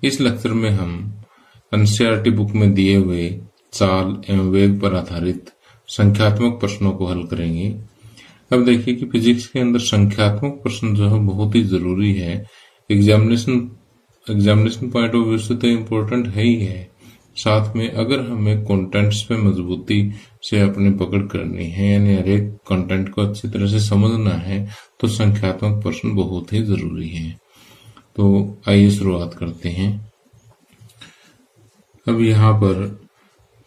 इस लेक्चर में हम एनसीईआरटी बुक में दिए हुए चाल एवं वेग पर आधारित संख्यात्मक प्रश्नों को हल करेंगे। अब देखिए कि फिजिक्स के अंदर संख्यात्मक प्रश्न जो है बहुत ही जरूरी है। एग्जामिनेशन पॉइंट ऑफ व्यू से तो इम्पोर्टेंट है ही है, साथ में अगर हमें कंटेंट्स पे मजबूती से अपनी पकड़ करनी है, यानी हर एक कंटेंट को अच्छी तरह से समझना है, तो संख्यात्मक प्रश्न बहुत ही जरूरी है। तो आइए शुरुआत करते हैं। अब यहाँ पर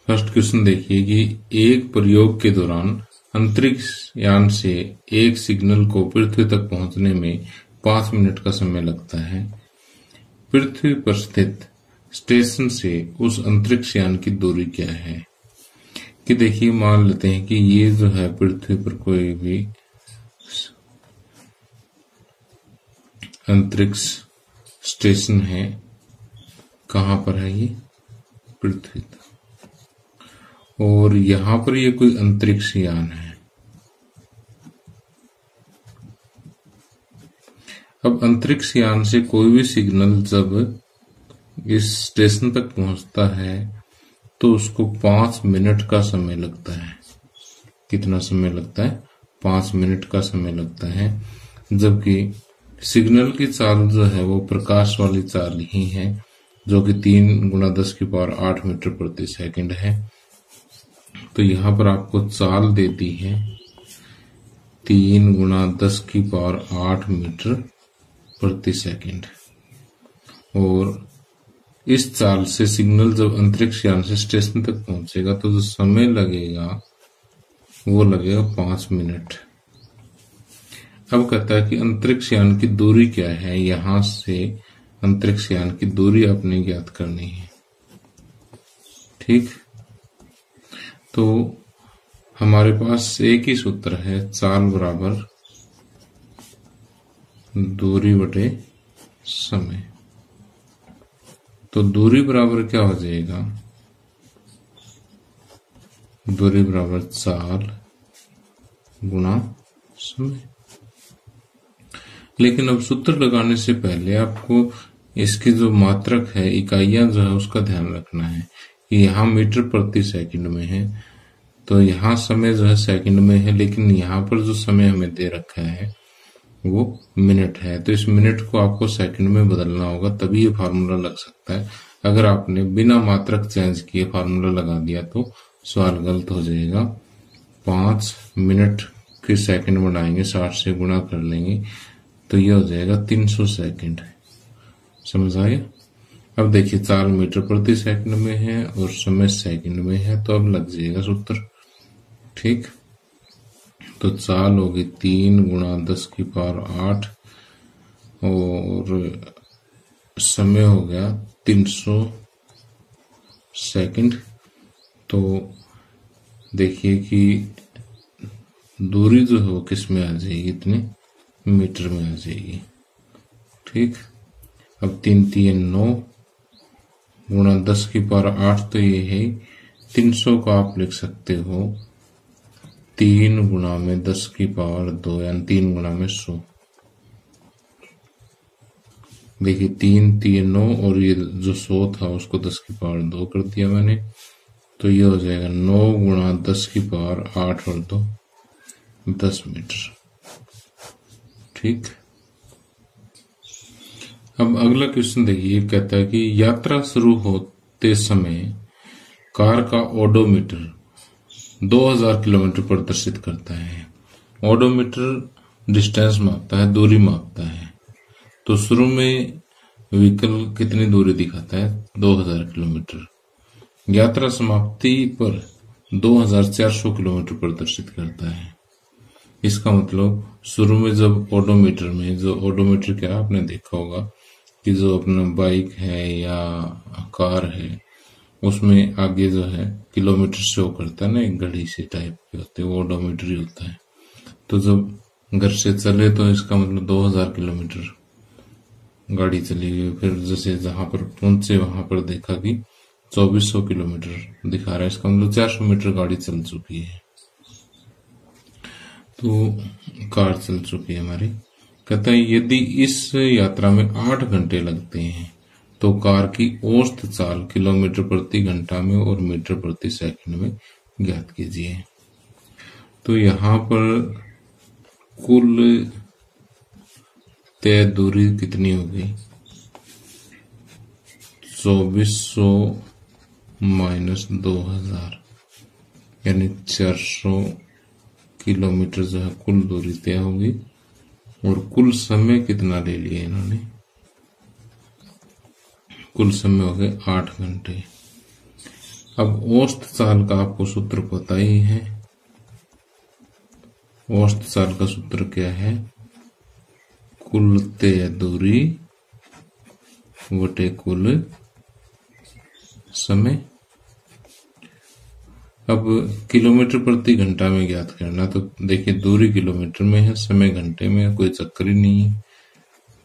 फर्स्ट क्वेश्चन देखिए कि एक प्रयोग के दौरान अंतरिक्ष यान से एक सिग्नल को पृथ्वी तक पहुंचने में 5 मिनट का समय लगता है। पृथ्वी पर स्थित स्टेशन से उस अंतरिक्ष यान की दूरी क्या है? कि देखिए मान लेते हैं कि ये जो है पृथ्वी पर कोई भी अंतरिक्ष स्टेशन है। कहाँ पर है ये? पृथ्वी पर। और यहाँ पर ये कोई अंतरिक्ष यान है। अब अंतरिक्ष यान से कोई भी सिग्नल जब इस स्टेशन तक पहुंचता है तो उसको 5 मिनट का समय लगता है। कितना समय लगता है? 5 मिनट का समय लगता है। जबकि सिग्नल की चाल जो है वो प्रकाश वाली चाल ही है, जो कि 3 × 10⁸ मीटर प्रति सेकंड है। तो यहाँ पर आपको चाल देती है 3 × 10⁸ मीटर प्रति सेकंड। और इस चाल से सिग्नल जब अंतरिक्ष यान से स्टेशन तक पहुंचेगा तो जो समय लगेगा वो लगेगा 5 मिनट। अब कहता है कि अंतरिक्ष यान की दूरी क्या है। यहां से अंतरिक्ष यान की दूरी आपने ज्ञात करनी है। ठीक, तो हमारे पास एक ही सूत्र है, चाल बराबर दूरी बटे समय। तो दूरी बराबर क्या हो जाएगा? दूरी बराबर चाल गुणा समय। लेकिन अब सूत्र लगाने से पहले आपको इसकी जो मात्रक है, इकाइयां जो है, उसका ध्यान रखना है कि यहाँ मीटर प्रति सेकंड में है, तो यहाँ समय जो है सेकंड में है, लेकिन यहाँ पर जो समय हमें दे रखा है वो मिनट है। तो इस मिनट को आपको सेकंड में बदलना होगा, तभी ये फार्मूला लग सकता है। अगर आपने बिना मात्रक चेंज किए फार्मूला लगा दिया तो सवाल गलत हो जाएगा। 5 मिनट के सेकंड बनाएंगे, 60 से गुणा कर लेंगे तो ये हो जाएगा 300 सेकंड। समझ आया? अब देखिए चाल मीटर प्रति सेकंड में है और समय सेकंड में है, तो अब लग जाएगा सूत्र। ठीक, तो चाल होगी 3 × 10⁸ और समय हो गया 300 सेकंड। तो देखिए कि दूरी जो है वो किस में आ जाएगी? इतने मीटर में आ जाएगी। ठीक, अब 3 × 3 = 9 × 10⁸, तो ये है 300 को आप लिख सकते हो 3 × 10⁻², यानी 3 × 100। देखिए 3 × 3 = 9 और ये जो 100 था उसको 10⁻² कर दिया मैंने, तो ये हो जाएगा 9 × 10⁸ और 2 10 मीटर। ठीक, अब अगला क्वेश्चन देखिए, कहता है कि यात्रा शुरू होते समय कार का ओडोमीटर 2000 किलोमीटर प्रदर्शित करता है। ओडोमीटर डिस्टेंस मापता है, दूरी मापता है। तो शुरू में व्हीकल कितनी दूरी दिखाता है? 2000 किलोमीटर। यात्रा समाप्ति पर 2400 किलोमीटर प्रदर्शित करता है। इसका मतलब शुरू में जब ओडोमीटर में, जो ओडोमीटर क्या आपने देखा होगा कि जो अपना बाइक है या कार है उसमें आगे जो है किलोमीटर शो करता है ना, एक घड़ी से टाइप के होते हैं, वो ओडोमीटर ही होता है। तो जब घर से चले तो इसका मतलब 2000 किलोमीटर गाड़ी चली गई। फिर जैसे जहां पर पहुंचे वहां पर देखा कि 2400 किलोमीटर दिखा रहा है, इसका मतलब 400 मीटर गाड़ी चल चुकी है। तो कार चल चुकी है हमारी। कहता है यदि इस यात्रा में 8 घंटे लगते हैं तो कार की औसत चाल किलोमीटर प्रति घंटा में और मीटर प्रति सेकंड में ज्ञात कीजिए। तो यहाँ पर कुल तय दूरी कितनी होगी? 2400 माइनस 2000 यानी 400 किलोमीटर जो है कुल दूरी तय होगी। और कुल समय कितना ले लिया इन्होंने? कुल समय हो गए 8 घंटे। अब औसत चाल का आपको सूत्र पता ही है। औसत चाल का सूत्र क्या है? कुल तय दूरी बटे कुल समय। अब किलोमीटर प्रति घंटा में ज्ञात करना, तो देखिए दूरी किलोमीटर में है, समय घंटे में है, कोई चक्कर ही नहीं है।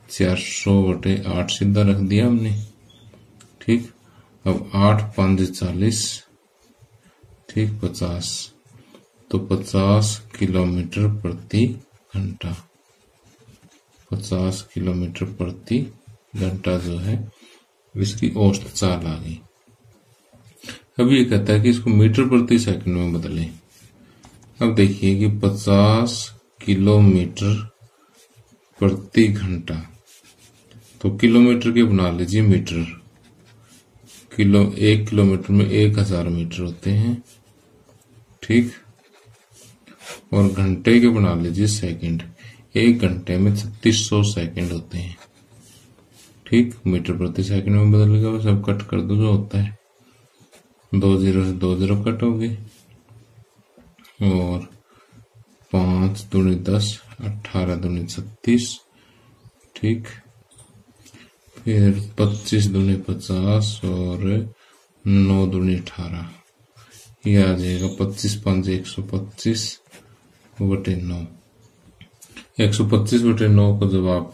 400 बटे 8 सीधा रख दिया हमने। ठीक, अब 8 5 40, ठीक 50, तो 50 किलोमीटर प्रति घंटा, 50 किलोमीटर प्रति घंटा जो है इसकी औसत चाल आ गई। अब ये कहता है कि इसको मीटर प्रति सेकंड में बदलें। अब देखिए कि 50 किलोमीटर प्रति घंटा, तो किलोमीटर के बना लीजिए मीटर। 1 किलोमीटर में 1000 मीटर होते हैं, ठीक। और घंटे के बना लीजिए सेकंड। 1 घंटे में 3600 सेकंड होते हैं, ठीक। मीटर प्रति सेकंड में बदल गया, वो सब कट कर दो जो होता है। 2 0 से 2 0 कट हो गए। और 5 दूनी 10, 18 दूनी 36, ठीक। फिर 25 दूनी 50 और 9 दूनी 18, ये आ जाएगा 25 5 125 बटे 9। 125 बटे 9 को जब आप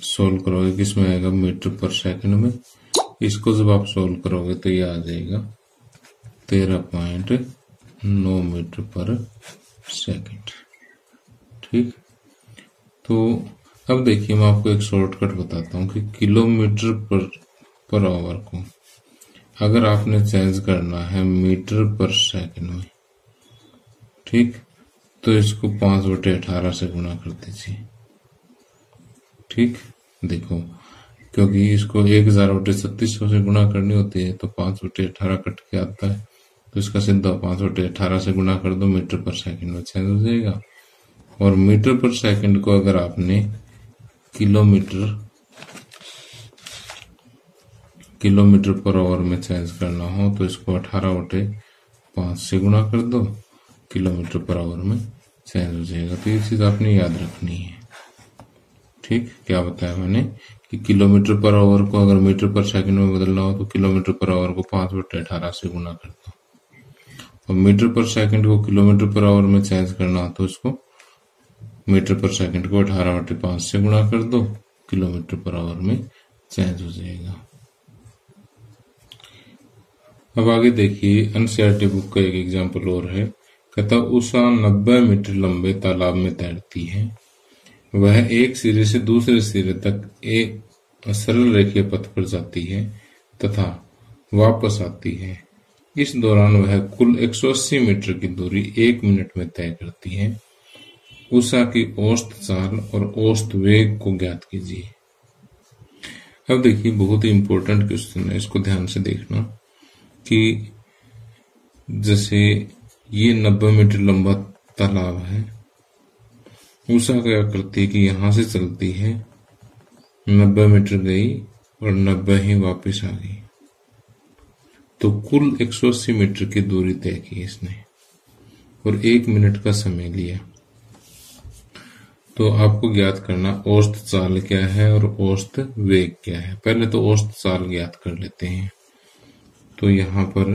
सोल्व करोगे किसमें आएगा? मीटर पर सेकंड में। इसको जब आप सोल्व करोगे तो ये आ जाएगा 13.9 मीटर पर सेकंड, ठीक। तो अब देखिए मैं आपको एक शॉर्टकट बताता हूँ कि किलोमीटर पर आवर को अगर आपने चेंज करना है मीटर पर सेकंड में, ठीक, तो इसको 5 बटे 18 से गुणा कर दीजिए, ठीक। देखो क्योंकि इसको 1000 बटे 3600 से गुणा करनी होती है, तो 5 बटे 18 कट के आता है, तो इसका सीधा 5 बटे 18 से गुणा कर दो, मीटर पर सेकंड में चेंज हो जाएगा। और मीटर पर सेकंड को अगर आपने किलोमीटर पर आवर में चेंज करना हो तो इसको 18 बटे 5 से गुणा कर दो, किलोमीटर पर आवर में चेंज हो जाएगा। तो ये चीज आपने याद रखनी है, ठीक। क्या बताया मैंने कि किलोमीटर पर आवर को अगर मीटर पर सेकंड में बदलना हो तो किलोमीटर पर आवर को 5 बटे 18 से गुणा कर दो, और मीटर पर सेकंड को किलोमीटर पर आवर में चेंज करना हो तो इसको मीटर पर सेकंड को 18 बटे 5 से गुणा कर दो, किलोमीटर पर आवर में चेंज हो जाएगा। अब आगे देखिए एनसीईआरटी बुक का एक एग्जाम्पल और है। कहता उषा 90 मीटर लंबे तालाब में तैरती है। वह एक सिरे से दूसरे सिरे तक एक सरल रेखीय पथ पर जाती है तथा वापस आती है। इस दौरान वह कुल 180 मीटर की दूरी 1 मिनट में तय करती है। उषा की औसत चाल और औसत वेग को ज्ञात कीजिए। अब देखिए बहुत ही इंपॉर्टेंट क्वेश्चन है, इसको ध्यान से देखना कि जैसे ये 90 मीटर लंबा तालाब है, उषा क्या करती है कि यहां से चलती है, 90 मीटर गई और 90 ही वापस आ गई, तो कुल 180 मीटर की दूरी तय की इसने और 1 मिनट का समय लिया। तो आपको ज्ञात करना औसत चाल क्या है और औसत वेग क्या है। पहले तो औसत चाल ज्ञात कर लेते हैं। तो यहाँ पर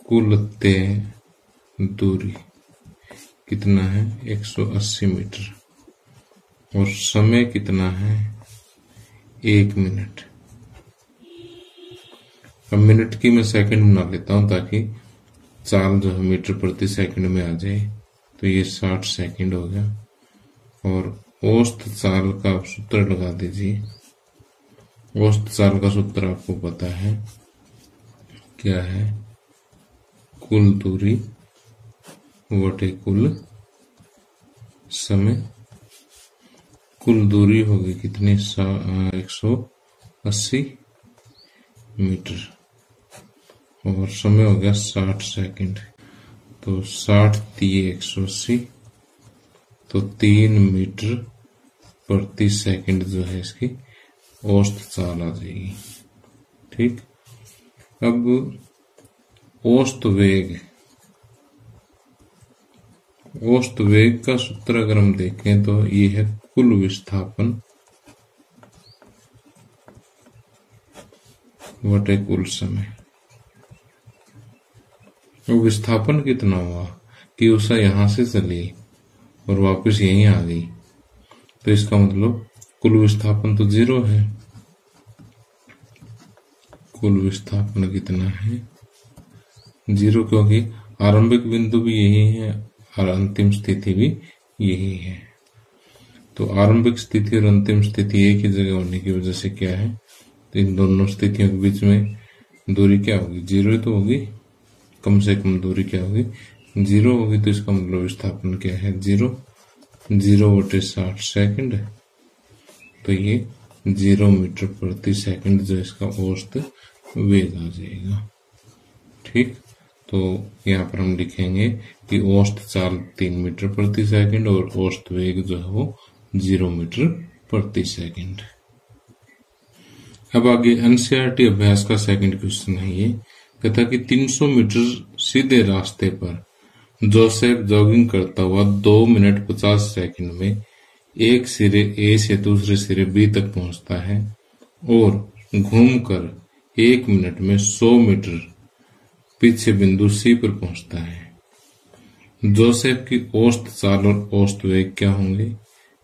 कुल तय दूरी कितना है? 180 मीटर और समय कितना है? 1 मिनट। अब मिनट की मैं सेकंड बना लेता हूं ताकि चाल जो है मीटर प्रति सेकंड में आ जाए। तो ये 60 सेकंड हो गया और औसत चाल का आप सूत्र लगा दीजिए। औसत चाल का सूत्र आपको पता है, क्या है? कुल दूरी बटे कुल समय। कुल दूरी होगी कितनी? 180 मीटर और समय हो गया 60 सेकंड। तो 60 दिए 180, तो 3 मीटर प्रति सेकंड जो है इसकी औसत चाल आ जाएगी। ठीक, अब औसत वेग का सूत्र अगर हम देखें तो ये है कुल विस्थापन बटे कुल समय। विस्थापन कितना हुआ कि उषा यहां से चली और वापस यहीं आ गई, तो इसका मतलब कुल विस्थापन तो 0 है। कुल विस्थापन कितना है? 0, क्योंकि आरंभिक बिंदु भी यही है और अंतिम स्थिति भी यही है। तो आरंभिक स्थिति और अंतिम स्थिति एक ही जगह होने की वजह से क्या है, तो इन दोनों स्थितियों के बीच में दूरी क्या होगी? 0 तो होगी, कम से कम दूरी क्या होगी? 0 होगी। तो इसका मतलब विस्थापन क्या है? 0 बटे 60 सेकंड। तो ये 0 मीटर प्रति सेकंड जो इसका औसत वेग आ जाएगा। ठीक, तो यहाँ पर हम लिखेंगे कि औसत चाल 3 मीटर प्रति सेकंड और औसत वेग जो है वो 0 मीटर प्रति सेकंड। अब आगे एनसीईआरटी अभ्यास का सेकंड क्वेश्चन है। ये कहता कि 300 मीटर सीधे रास्ते पर जोसेफ जॉगिंग करता हुआ 2 मिनट 50 सेकंड में एक सिरे ए से दूसरे सिरे बी तक पहुंचता है और घूमकर 1 मिनट में 100 मीटर पीछे बिंदु सी पर पहुंचता है। जोसेफ की औसत चाल और औसत वेग क्या होंगे?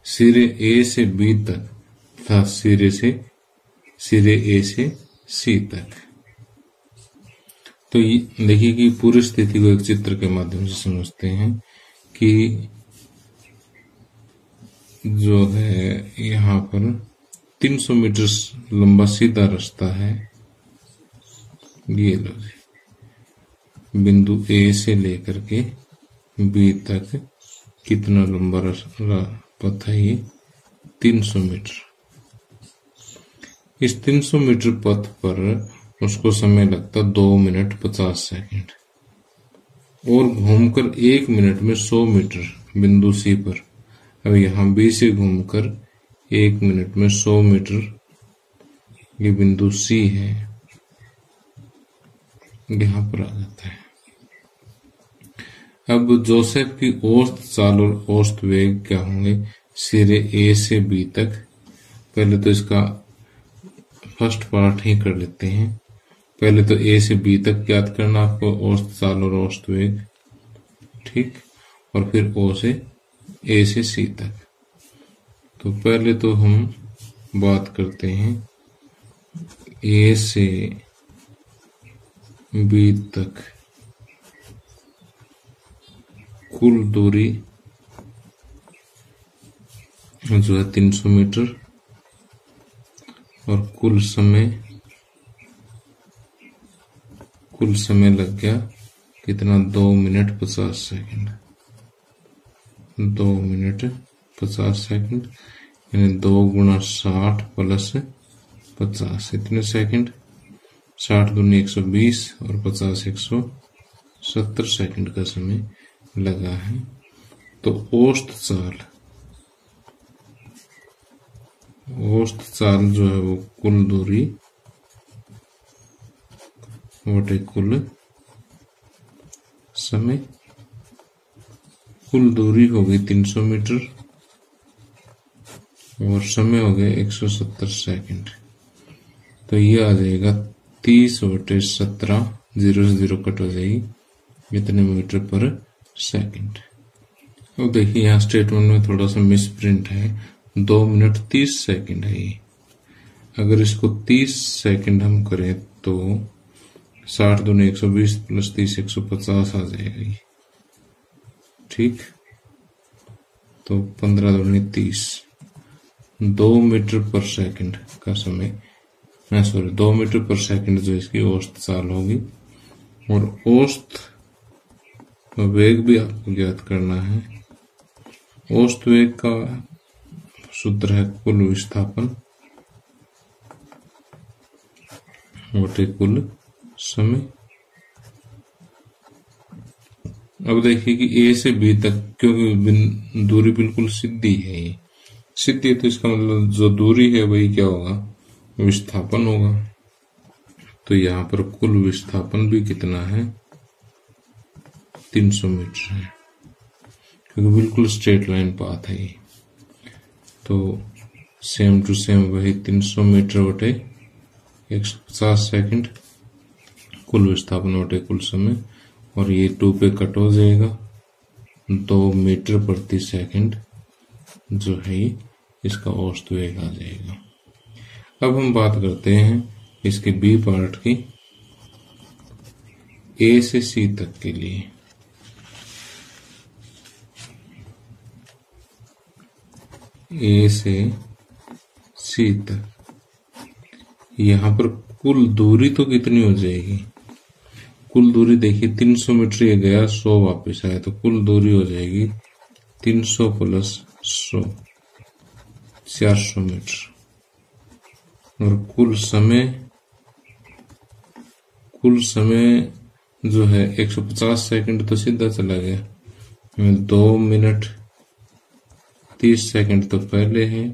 सिरे ए से बी तक तथा सिरे ए से सी तक। तो देखिए कि पूरी स्थिति को एक चित्र के माध्यम से समझते हैं कि जो है यहाँ पर 300 मीटर लंबा सीधा रास्ता है। ये लो जी, बिंदु ए से लेकर के बी तक कितना लंबा पथ है? ये 300 मीटर। इस 300 मीटर पथ पर उसको समय लगता 2 मिनट 50 सेकंड और घूमकर 1 मिनट में 100 मीटर बिंदु सी पर। अब यहां बी से घूमकर 1 मिनट में 100 मीटर, ये बिंदु सी है, यहां पर आ जाता है। अब जोसेफ की औसत चाल और औसत वेग क्या होंगे? सिरे ए से बी तक। पहले तो इसका फर्स्ट पार्ट ही कर लेते हैं। पहले तो ए से बी तक याद करना आपको औसत चाल और औसत वेग। ठीक, और फिर ओ से ए से सी तक। तो पहले तो हम बात करते हैं ए से बी तक कुल दूरी जो है 300 मीटर और कुल समय लग गया कितना? 2 मिनट 50 सेकंड। 2 मिनट 50 सेकंड यानी 2 गुणा 60 प्लस 50 इतने सेकंड। 60 दूनी 120 और 50 170 सेकंड का समय लगा है। तो औसत चाल जो है वो कुल दूरी बटे कुल समय। कुल दूरी हो गई 300 मीटर और समय हो गया 170 सेकंड। तो ये आ जाएगा 30 बटे 17, 0 से 0 कट हो जाएगी, इतने मीटर पर सेकंड। अब देखिए यहाँ स्टेटमेंट में थोड़ा सा मिस प्रिंट है, 2 मिनट 30 सेकंड है ये। अगर इसको 30 सेकंड हम करें तो 60 दूनी 120 प्लस 30 150 आ जाएगा ये। ठीक, तो 15 दूनी 30, 2 मीटर पर सेकंड का समय 2 मीटर पर सेकंड जो इसकी औसत चाल होगी। और औसत वेग भी आपको ज्ञात करना है। औसत वेग का सूत्र है कुल विस्थापन बटे कुल समय। अब देखिए कि ए से बी तक, क्योंकि दूरी बिल्कुल सीधी है, ये सीधी है तो इसका मतलब जो दूरी है वही क्या होगा, विस्थापन होगा। तो यहाँ पर कुल विस्थापन भी कितना है, 300 मीटर है, क्योंकि बिल्कुल स्ट्रेट लाइन पाथ है ये। तो सेम टू सेम वही 300 मीटर बटे 150 सेकंड कुल विस्थापन बटे कुल समय, और ये 2 पे कट हो जाएगा। 2 मीटर प्रति सेकंड जो है इसका औसत वेग आ जाएगा। अब हम बात करते हैं इसके बी पार्ट की, ए से सी तक के लिए। ए से सी तक यहां पर कुल दूरी तो कितनी हो जाएगी, कुल दूरी देखिए 300 मीटर ये गया, 100 वापस आया, तो कुल दूरी हो जाएगी 300 प्लस 100 400 मीटर। और कुल समय जो है 150 सेकंड तो सीधा चला गया, 2 मिनट 30 सेकंड तो पहले है,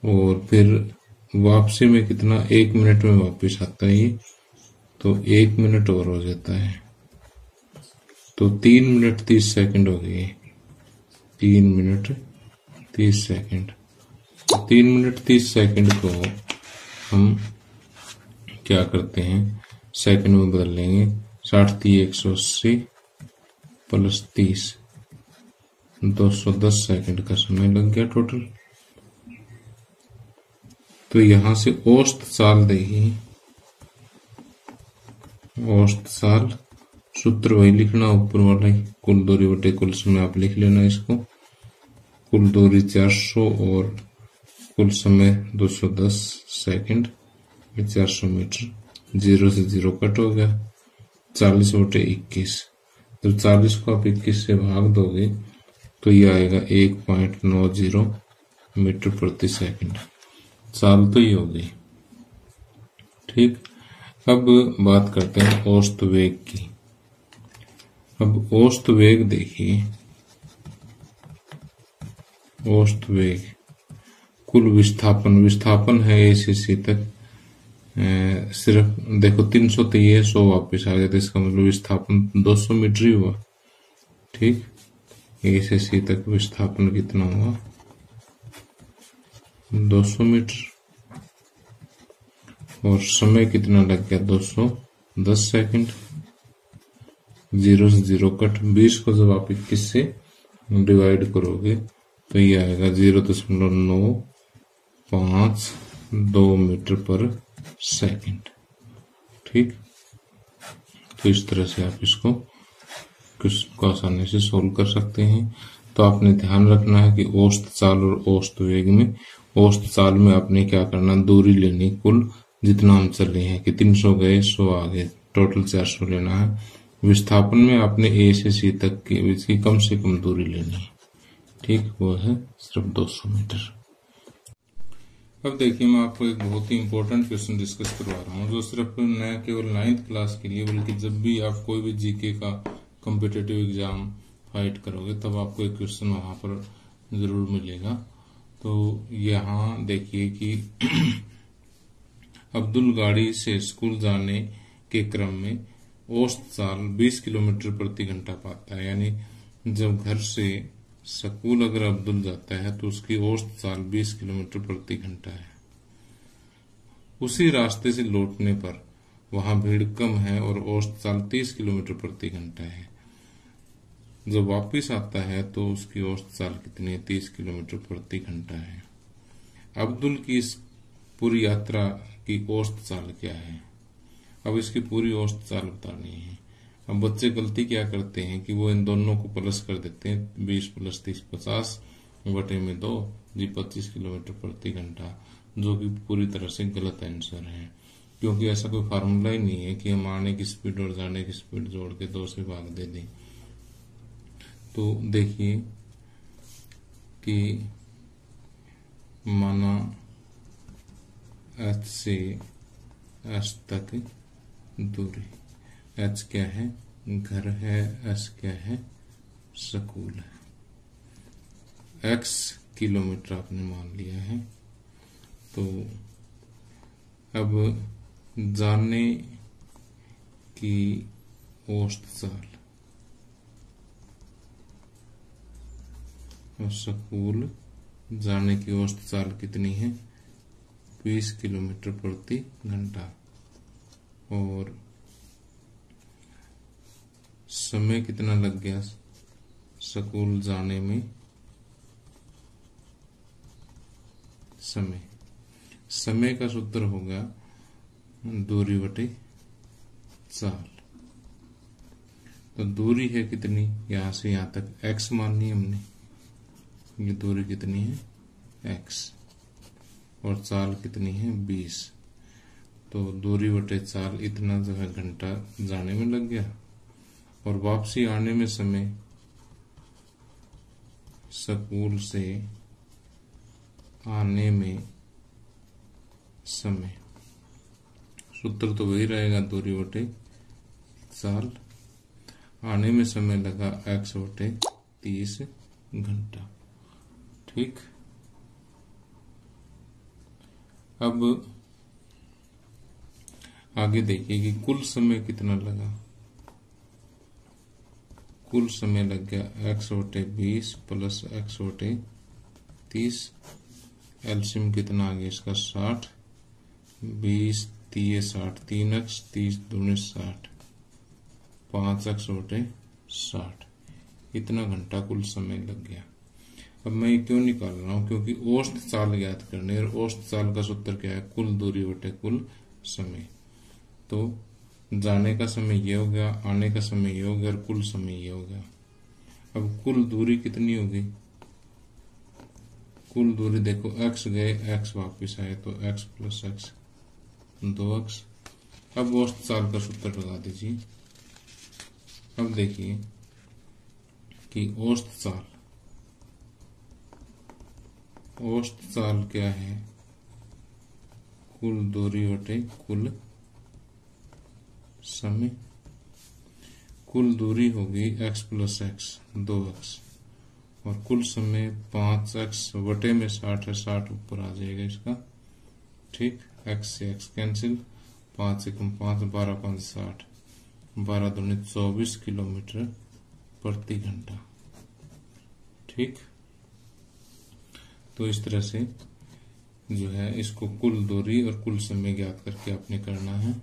और फिर वापसी में कितना, 1 मिनट में वापस आता है ये, तो 1 मिनट और हो जाता है, तो 3 मिनट 30 सेकंड हो गए, 3 मिनट 30 सेकंड। 3 मिनट 30 सेकंड को हम क्या करते हैं, सेकंड में बदल लेंगे। 60 × 180 प्लस 30 210 सेकंड का समय लग गया टोटल। तो यहां से औसत चाल देखिए, औसत चाल सूत्र वही लिखना ऊपर वाला ही, कुल दूरी बटे कुल समय आप लिख लेना इसको। कुल दूरी 400 और कुल समय 210 सेकंड, 400 मीटर, 0 से 0 कट हो गया, 40 बटे 21। जब 40 को आप 21 से भाग दोगे तो ये आएगा 1.90 मीटर प्रति सेकंड। चाल तो ये हो गई। ठीक, अब बात करते हैं औसत वेग की। अब औसत वेग देखिए, औसत वेग कुल विस्थापन है ए से सी तक, सिर्फ देखो 300 तो ये 100 वापस आ गया, तो इसका मतलब विस्थापन 200 मीटर ही हुआ। ठीक, ए से सी तक विस्थापन कितना हुआ, 200 मीटर, और समय कितना लग गया, 210 सेकंड। 0 से 0 कट, 20 को जब आप 21 से डिवाइड करोगे तो ये आएगा 0.952 मीटर पर सेकंड। ठीक, तो इस तरह से आप इसको आसानी से सोल्व कर सकते हैं। तो आपने ध्यान रखना है कि औसत चाल और औसत वेग में, औसत चाल में आपने क्या करना, दूरी लेनी कुल जितना हम चले हैं कि 300 गए 100 आ गए, टोटल 400 लेना है। विस्थापन में आपने ए से सी तक की इसकी कम से कम दूरी लेनी है। ठीक, वो है सिर्फ 200 मीटर। अब देखिए, मैं आपको एक बहुत ही इंपॉर्टेंट क्वेश्चन डिस्कस करवा रहा हूँ, जो सिर्फ न केवल 9th क्लास के लिए, बल्कि जब भी आप कोई भी जीके का कॉम्पिटिटिव एग्जाम फाइट करोगे तब आपको एक क्वेश्चन वहां पर जरूर मिलेगा। तो यहाँ देखिए कि अब्दुल गाड़ी से स्कूल जाने के क्रम में औसत चाल 20 किलोमीटर प्रति घंटा पाता है। यानी जब घर से स्कूल अगर अब्दुल जाता है तो उसकी औसत चाल 20 किलोमीटर प्रति घंटा है। उसी रास्ते से लौटने पर वहां भीड़ कम है और औसत चाल 30 किलोमीटर प्रति घंटा है। जब वापिस आता है तो उसकी औसत चाल कितनी है, 30 किलोमीटर प्रति घंटा है। अब्दुल की इस पूरी यात्रा की औसत चाल क्या है। अब इसकी पूरी औसत चाल बतानी है। अब बच्चे गलती क्या करते हैं कि वो इन दोनों को प्लस कर देते हैं, 20 + 30 50 बटे में 2 जी 25 किलोमीटर प्रति घंटा। जो कि पूरी तरह से गलत आंसर है, क्योंकि ऐसा कोई फार्मूला ही नहीं है कि हम आने की स्पीड और जाने की स्पीड जोड़ के 2 से भाग दे दें। तो देखिए कि माना H से S तक दूरी, H क्या है, घर है, S क्या है, स्कूल है, X किलोमीटर आपने मान लिया है। तो अब जाने की औसत चाल और स्कूल जाने की औसत चाल कितनी है, 20 किलोमीटर प्रति घंटा, और समय कितना लग गया स्कूल जाने में, समय का सूत्र होगा दूरी बटे चाल। तो दूरी है कितनी, यहां से यहां तक x माननी हमने, ये दूरी कितनी है x, और चाल कितनी है 20। तो दूरी बटे चाल इतना जो है घंटा जाने में लग गया, और वापसी आने में समय स्कूल से आने में समय, सूत्र तो वही रहेगा दूरी बटे चाल, आने में समय लगा x बटे 30 घंटा। ठीक, अब आगे देखिए कि कुल समय कितना लगा। कुल समय लग गया x बटे 20 प्लस x बटे 30, एलसीएम कितना आ गया इसका 60, 20 30 60, 3x 30 दूनी 60, 5x बटे 60, इतना घंटा कुल समय लग गया। अब मैं ये क्यों निकाल रहा हूं, क्योंकि औसत चाल ज्ञात करनी है, और औसत चाल का सूत्र क्या है, कुल दूरी बटे कुल समय। तो जाने का समय ये हो गया, आने का समय ये हो गया, और कुल समय ये हो गया। अब कुल दूरी कितनी होगी, कुल दूरी देखो x गए x वापस आए, तो x प्लस x 2x। अब औसत चाल का सूत्र लगा दीजिए। अब देखिए कि औसत चाल क्या है, कुल दूरी बटे कुल समय। कुल दूरी होगी x प्लस x 2x, और कुल समय 5x बटे में 60 है, 60 ऊपर आ जाएगा इसका। ठीक, x से x कैंसिल, 5 से 5, 12 5 60, 12 दूनी 24 किलोमीटर प्रति घंटा। ठीक, तो इस तरह से जो है इसको कुल दूरी और कुल समय ज्ञात करके आपने करना है।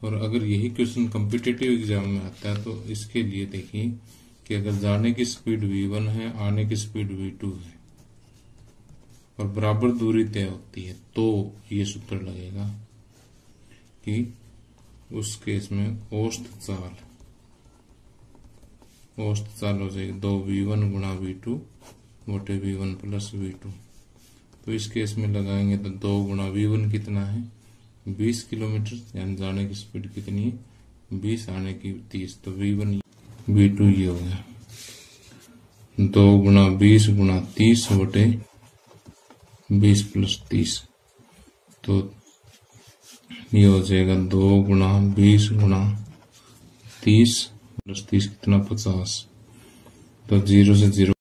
और अगर यही क्वेश्चन कॉम्पिटिटिव एग्जाम में आता है तो इसके लिए देखिए कि अगर जाने की स्पीड v1 है, आने की स्पीड v2 है, और बराबर दूरी तय होती है, तो ये सूत्र लगेगा कि उस केस में औसत चाल हो जाएगी 2v1 गुणा v2 बटे v1 प्लस v2। तो इस केस में लगाएंगे तो 2 गुणा v1 कितना है 20 किलोमीटर, यानी जाने की स्पीड कितनी है 20, आने की 30, तो v1 v2 ये हो गया 2 गुणा 20 गुणा 30 बटे 20 प्लस 30, तो ये हो जाएगा 2 गुणा 20 गुणा 30 प्लस 30 कितना 50, तो 0 से 0